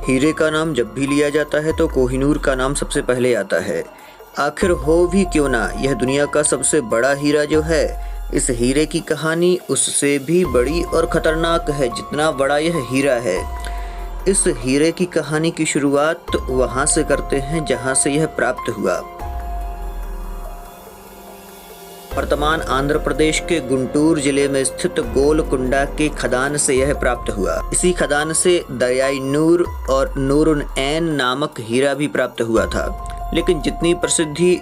हीरे का नाम जब भी लिया जाता है तो कोहिनूर का नाम सबसे पहले आता है। आखिर हो भी क्यों ना, यह दुनिया का सबसे बड़ा हीरा जो है, इस हीरे की कहानी उससे भी बड़ी और ख़तरनाक है जितना बड़ा यह हीरा है। इस हीरे की कहानी की शुरुआत वहाँ से करते हैं जहाँ से यह प्राप्त हुआ। वर्तमान आंध्र प्रदेश के गुंटूर जिले में स्थित गोलकुंडा के खदान से यह प्राप्त हुआ। इसी खदान से दरियाई नूर और नूरुन ऐन नामक हीरा भी प्राप्त हुआ था, लेकिन जितनी प्रसिद्धि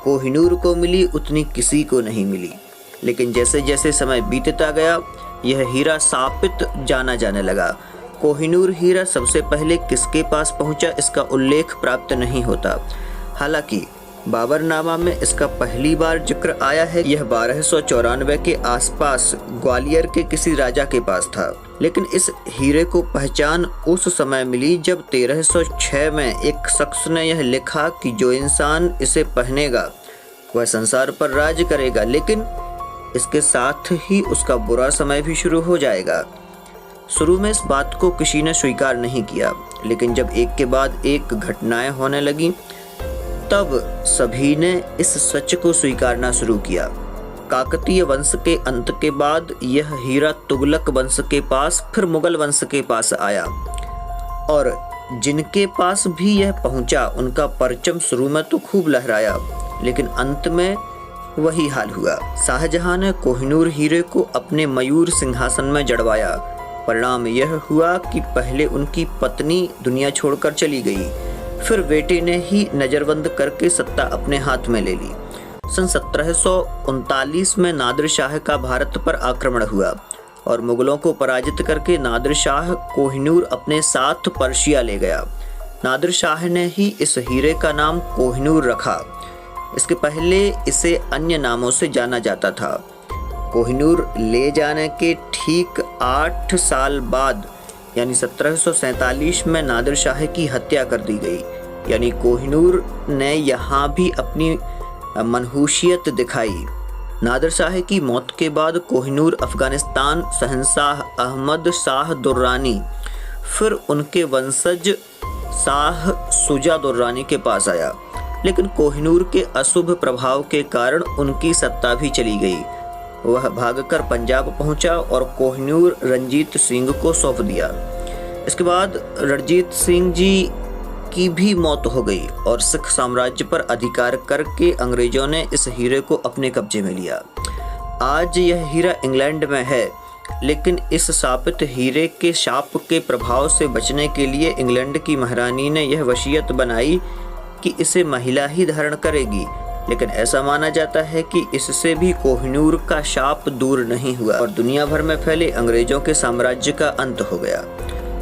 कोहिनूर को मिली उतनी किसी को नहीं मिली। लेकिन जैसे जैसे समय बीतता गया यह हीरा सापित जाना जाने लगा। कोहिनूर हीरा सबसे पहले किसके पास पहुंचा इसका उल्लेख प्राप्त नहीं होता। हालांकि बाबरनामा में इसका पहली बार जिक्र आया है। यह 1294 के आसपास ग्वालियर के किसी राजा के पास था, लेकिन इस हीरे को पहचान उस समय मिली जब 1306 में एक शख्स ने यह लिखा कि जो इंसान इसे पहनेगा वह संसार पर राज करेगा, लेकिन इसके साथ ही उसका बुरा समय भी शुरू हो जाएगा। शुरू में इस बात को किसी ने स्वीकार नहीं किया, लेकिन जब एक के बाद एक घटनाएं होने लगी तब सभी ने इस सच को स्वीकारना शुरू किया। काकतीय वंश के अंत के बाद यह हीरा तुगलक वंश के पास, फिर मुगल वंश के पास आया और जिनके पास भी यह पहुंचा उनका परचम शुरू में तो खूब लहराया, लेकिन अंत में वही हाल हुआ। शाहजहां ने कोहिनूर हीरे को अपने मयूर सिंहासन में जड़वाया। परिणाम यह हुआ कि पहले उनकी पत्नी दुनिया छोड़कर चली गई, फिर बेटे ने ही नज़रबंद करके सत्ता अपने हाथ में ले ली। सन 1739 में नादिर शाह का भारत पर आक्रमण हुआ और मुगलों को पराजित करके नादिर शाह कोहिनूर अपने साथ पर्शिया ले गया। नादिर शाह ने ही इस हीरे का नाम कोहिनूर रखा। इसके पहले इसे अन्य नामों से जाना जाता था। कोहिनूर ले जाने के ठीक 8 साल बाद यानी 1747 में नादिर शाह की हत्या कर दी गई। यानी कोहिनूर ने यहाँ भी अपनी मनहूसियत दिखाई। नादिर शाह की मौत के बाद कोहिनूर अफगानिस्तान शहंशाह अहमद शाह दुर्रानी, फिर उनके वंशज शाह शुजा दुर्रानी के पास आया, लेकिन कोहिनूर के अशुभ प्रभाव के कारण उनकी सत्ता भी चली गई। वह भागकर पंजाब पहुंचा और कोहिनूर रणजीत सिंह को सौंप दिया। इसके बाद रणजीत सिंह जी की भी मौत हो गई और सिख साम्राज्य पर अधिकार करके अंग्रेजों ने इस हीरे को अपने कब्जे में लिया। आज यह हीरा इंग्लैंड में है, लेकिन इस शापित हीरे के शाप के प्रभाव से बचने के लिए इंग्लैंड की महारानी ने यह वसीयत बनाई कि इसे महिला ही धारण करेगी, लेकिन ऐसा माना जाता है कि इससे भी कोहिनूर का शाप दूर नहीं हुआ और दुनिया भर में फैले अंग्रेजों के साम्राज्य का अंत हो गया।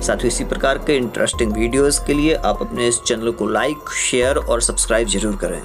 साथ ही इसी प्रकार के इंटरेस्टिंग वीडियोस के लिए आप अपने इस चैनल को लाइक, शेयर और सब्सक्राइब जरूर करें।